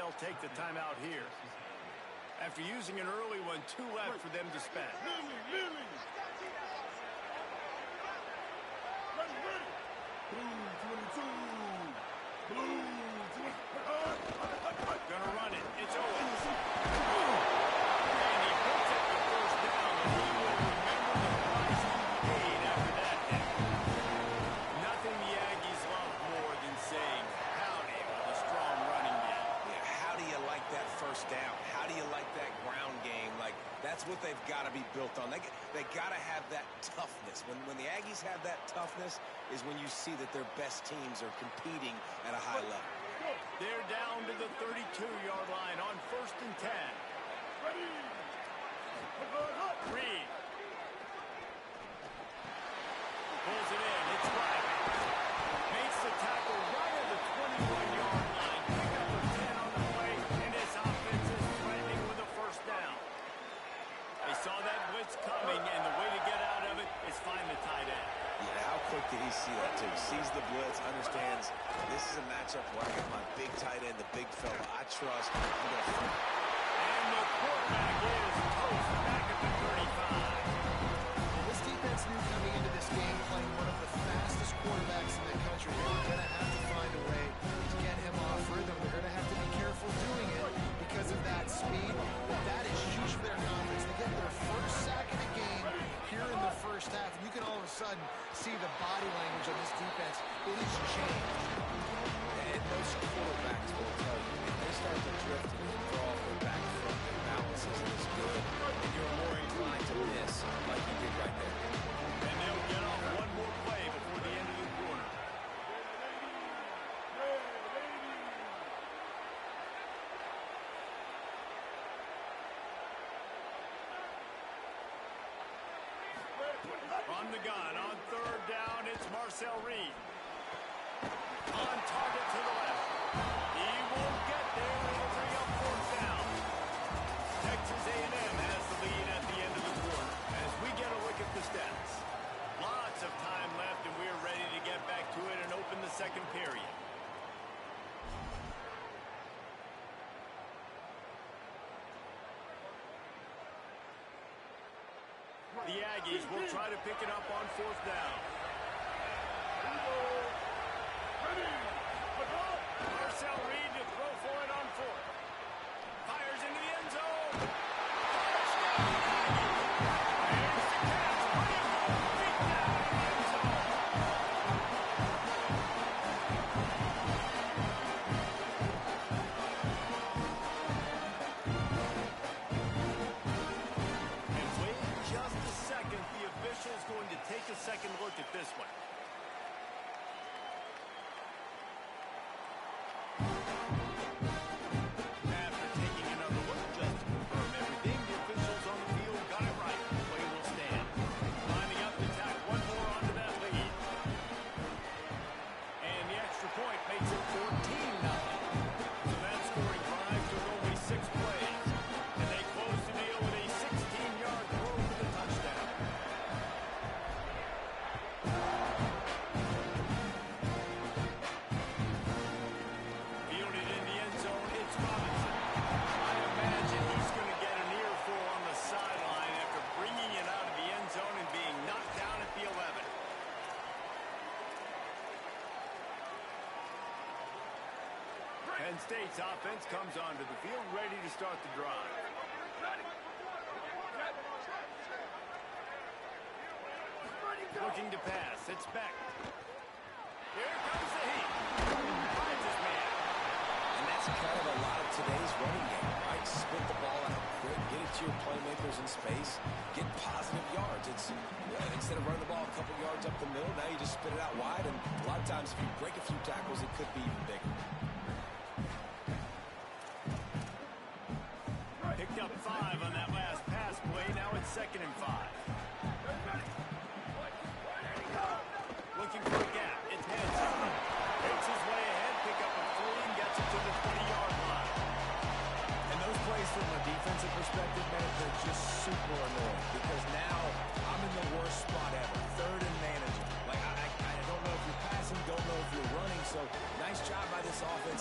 they'll take the timeout here. After using an early one, 2 left for them to spend. Gonna run it. It's Owens. And he puts up the first down. He will remember the price he paid after that hit. Nothing the Aggies love more than saying howdy with a strong running game. Yeah, how do you like that first down? How do you like that ground game? Like, that's what they've got to be built on. They got to have that toughness. When the Aggies have that toughness is when you see that their best teams are competing at a high level. They're down to the 32-yard line on 1st and 10. Reed. Pulls it in. It's right. Makes the tackle right at the 21-yard line. Pick up a 10 on the play, and his offense is threatening with a first down. They saw that blitz coming, and the way to get out of it is find the tight end. Yeah, how quick did he see that, too? Sees the blitz, understands this is a matchup where I got my big tight end, the big fella I trust. I'm going to fight. And the quarterback is toast back at the 35. Well, this defense knew coming into this game playing one of the fastest quarterbacks in the country. They were going to have to find a way to get him off rhythm. They're going to have to be careful doing it because of that speed. But that is huge for their confidence. They get their first sack of the game here in the first half, and you can all of a sudden see the body language of this defense. It has changed. And most quarterbacks will tell you, if they start to drift and throw off their back foot, their balance isn't as good, and you're more inclined to miss like you did right there. And they'll get off one more play before the end of the quarter. On the gun, on 3rd down, it's Marcel Reed. On target to the left. He won't get there. It'll bring up 4th down. Texas A&M has the lead at the end of the quarter. As we get a look at the stats. Lots of time left, and we're ready to get back to it and open the second period. The Aggies will try to pick it up on 4th down. Marcel Reed to throw for it on 4th. Fires into the end zone. Touchdown, Aggies. There's the catch. Deep down in the end zone. And wait just a second. The official is going to take a second look at this one. After taking another look, just to confirm everything, the officials on the field got it right. Play will stand. Lining up to tack one more onto that lead. And the extra point makes it 14-0. So that scoring drive took only 6 plays. And they close the deal with a 16-yard throw for the touchdown. Fielded in the end zone, it's Robinson. I imagine he's going to get an earful on the sideline after bringing it out of the end zone and being knocked down at the 11. Penn State's offense comes onto the field, ready to start the drive. Looking to pass, it's Beck. Here comes the heat. Finds his man. And that's kind of a lot of today's running game, right? Spit the ball out quick, get it to your playmakers in space, get positive yards. It's instead of running the ball a couple yards up the middle, now you just spit it out wide, and a lot of times if you break a few tackles, it could be even bigger. Picked up 5 on that last pass play. Now it's 2nd and 5. Looking for a gap. It's Hanson. Takes his way ahead, pick up a 3, and gets it to the 20-yard line. And those plays from a defensive perspective, man, they're just super annoying because now I'm in the worst spot ever. 3rd and manager. Like, I don't know if you're passing, don't know if you're running. So nice job by this offense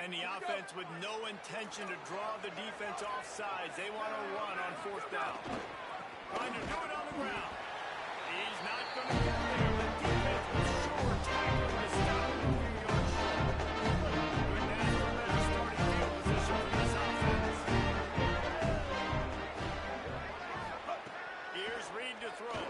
And the offense with no intention to draw the defense off sides. They want to run on fourth down. Trying to do it on the ground. He's not going to get there. The defense was sure tackling to stop him a few yards short. Couldn't ask for better starting field position for this offense. Here's Reed to throw.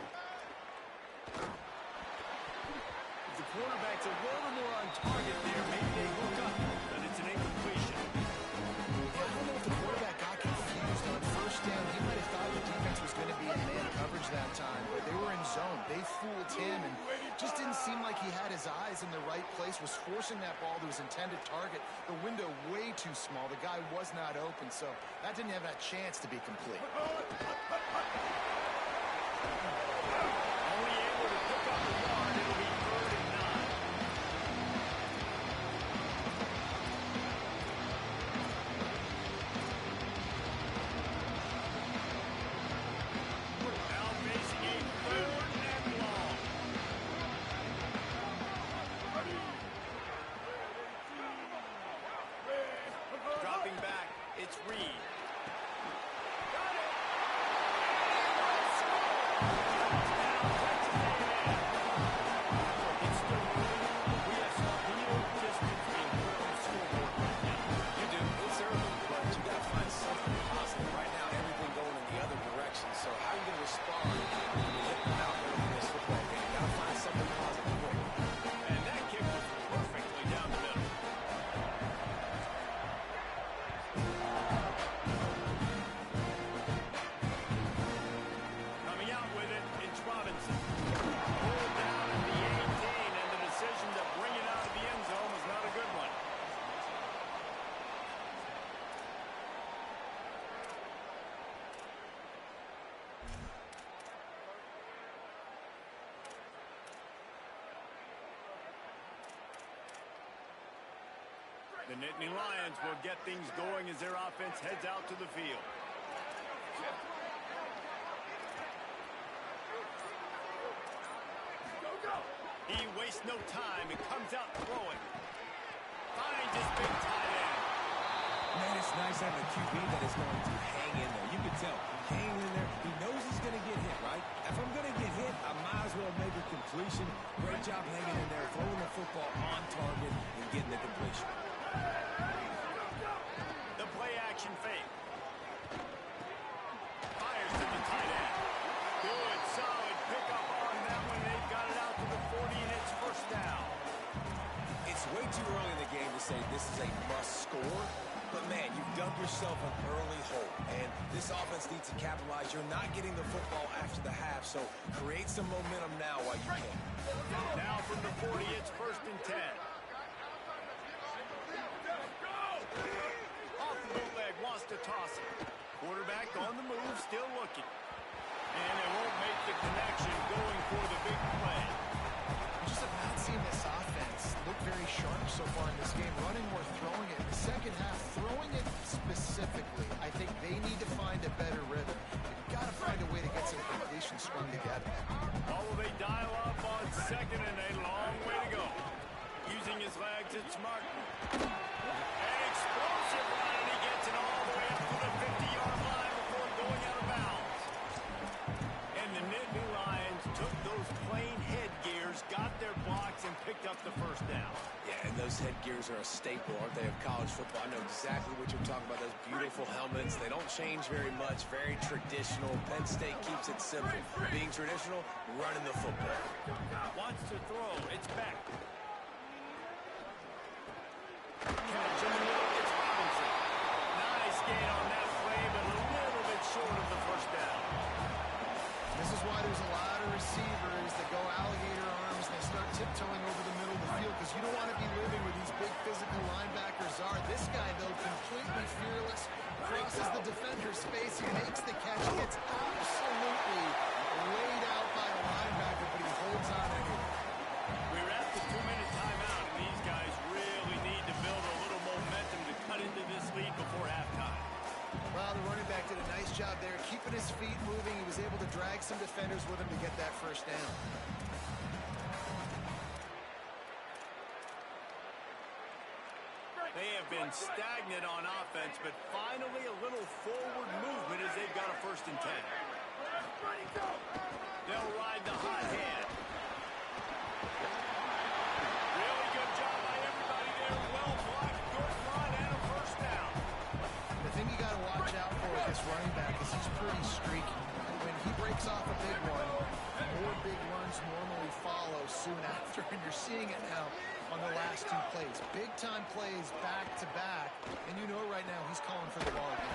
If the quarterback's a little more on target there, maybe they hook up, but it's an incompletion. Yeah, I don't know if the quarterback got confused on first down. He might have thought the defense was going to be in man coverage that time, but they were in zone. They fooled him and just didn't seem like he had his eyes in the right place, was forcing that ball to his intended target. The window way too small. The guy was not open, so that didn't have that chance to be complete. Only able to pick up the yard. It'll be 3rd and 9. Now facing a 3rd and long. Dropping back, it's Reed. Got it! Touchdown, Texas A&M. It's still early. We have some real distance between the scoreboard right now. You do. It's early, but you got to find something positive. Right now, everything going in the other direction. So how are you going to respond when you hit them out there in this football game? You got to find something positive quick. And that kick was perfectly down the middle. Coming out with it, it's Robinson. Pulled down at the 18, and the decision to bring it out of the end zone was not a good one. The Nittany Lions will get things going as their offense heads out to the field. He wastes no time and comes out throwing. Finds his big tight end. Man, it's nice having a QB that is going to hang in there. You can tell. Hang in there. He knows he's going to get hit, right? If I'm going to get hit, I might as well make a completion. Great job hanging in there, throwing the football on target, and getting the completion. The play action fake. Fires to the tight end. Good, solid pickup on that one. They've got it out to the 40, and it's 1st down. It's way too early in the game to say this is a must score. But, man, you've dug yourself an early hole. And this offense needs to capitalize. You're not getting the football after the half, so create some momentum now while you can. Now from the 40, it's 1st and 10. Off the bootleg, wants to toss it. Quarterback on the move, still looking. And it won't make the connection going for the big play. We just have not seen this offense look very sharp so far in this game. Running more, throwing it. In the second half, throwing it specifically, I think they need to find a better rhythm. You've got to find a way to get some completions strung together. Oh, they dial up on 2nd and a long way to go. Using his legs, it's Martin. An explosive run, and he gets it all the way up to the 50-yard line before going out of bounds. And the Nittany Lions took those plain headgears, got their blocks, and picked up the 1st down. Yeah, and those headgears are a staple, aren't they, of college football? I know exactly what you're talking about, those beautiful helmets. They don't change very much, very traditional. Penn State keeps it simple. Being traditional, running the football. Wants to throw, it's back. Catch in the middle, it's Robinson. Nice gain on that play, but a little bit short of the 1st down. This is why there's a lot of receivers that go alligator arms and they start tiptoeing over the middle of the field because you don't want to be living where these big physical linebackers are. This guy, though, completely fearless, crosses the defender's space, he makes the catch, gets absolutely laid out by a linebacker, but he holds on anyway. We're at the 2-minute timeout, and these guys really need to build a little momentum to cut into this lead before halftime. Well, the running back did a nice job there, keeping his feet moving. He was able to drag some defenders with him to get that 1st down. They have have been stagnant on offense, but finally a little forward movement as they've got a 1st and 10. They'll ride the hot hand. Really good job by everybody there. Well blocked, good run, and a 1st down. The thing you got to watch out for with this running back is he's pretty streaky. When he breaks off a big one, more big runs normally follow soon after, and you're seeing it now on the last 2 plays. Big-time plays back-to-back, and you know right now he's calling for the ball again.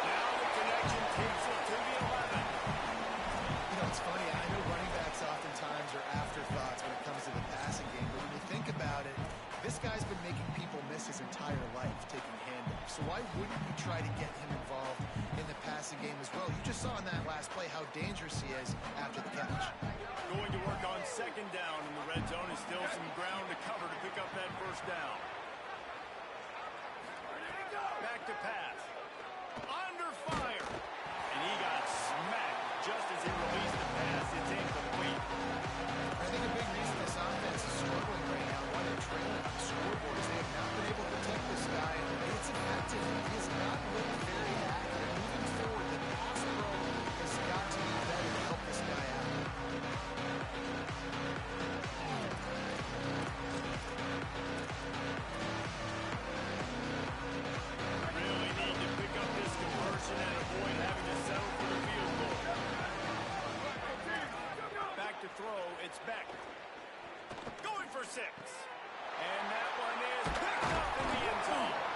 Now the connection takes it to the 11. You know, it's funny. I know running backs oftentimes are afterthoughts when it comes to the passing game, but when you think about it, this guy's been making people miss his entire life taking handoffs. So why wouldn't you try to get him involved in the passing game as well? You just saw in that last play how dangerous he is after the catch. Going to work on 2nd down in the red zone. Is still some ground to cover to pick up that 1st down. Back to pass. Under fire. And he got smacked just as he released the pass. It's incomplete. I think a big reason this offense is struggling right now, why they're trailing on the scoreboard, is they have not been able to protect this guy. It's effective. He has not looked very accurate. Moving forward, the pass pro has got to be better to help this guy out. Really need to pick up this conversion and avoid having to settle for the field goal. Back to throw, it's Beck. Going for 6. And that one is picked up in the end zone.